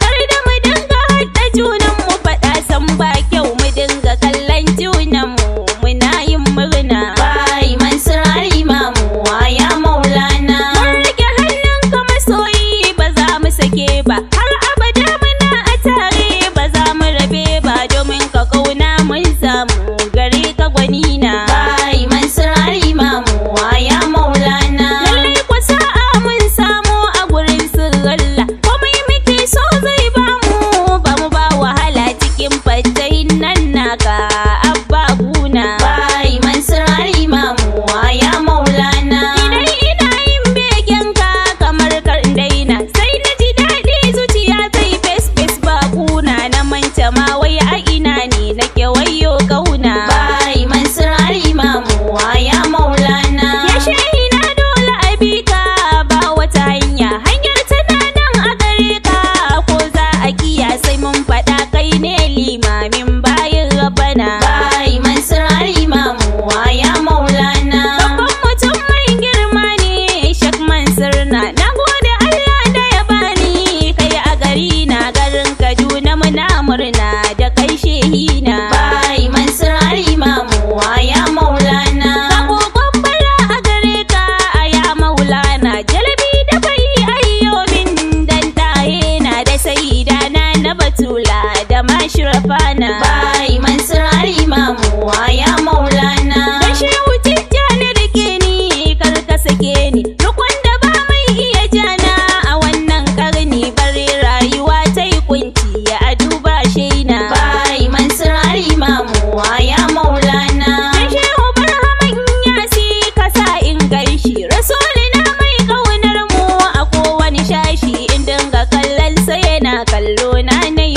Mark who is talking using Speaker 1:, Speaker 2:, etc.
Speaker 1: kar da mu dinga haɗa junan mu faɗa san ba kyau mu dinga kallon junan mu muna yin murna. Bai Mansur Imamu ya Maulana. Mun rike hannun ka masoyi ba za mu sake ba har abada muna a tare ba za mu rabe ba domin ka kauna mun samu gare ka gwanina. Bai Mansur Imamu ya Maulana. Lallai kwa sa'a mun samu a gurin sirralla komai muke so zai bamu ba mu ba wahala cikin fatayin nan naka abba guna. Bai Mansur Imamu ya Maulana. Idan ina yin begen ka kamar kar daina sai na ji daɗi zuciya sai fes ba kuna na manta ma wai a ina ne nake wayo kauna. Bai Mansur Imamu ya Maulana. Ya shehi na dole a bi ka ba wata hanyar tana nan a gare ka ko za a kiya sai mun faɗa kai ne limamin bayin rabana. Bai Mansur Imamu ya Maulana. Babban mutum mai girma ne Shek Mansur na gode Allah da ya bani kai a gari na garin Kaduna muna murna da kai shehina. Bai Mansur Imamu ya Maulana. Ga kokon bara a gare ka ya Maulana jalabi da bai ayyomin dan taye na da sayyida na Batula da mashrafana. Bai Mansur Imamu ya Maulana. Da shehu Tijjani rike ni kar ka sake ni rukun da ba mai iya jana a wannan karni bare rayuwa ta yi kunci a duba shaina. Bai Mansur Imamu ya Maulana. Da shehu Barhaman Yasi ka sa in gaishe rasulina mai kaunar mu a kowane shashi in dinga kallon sa yana kallo na nai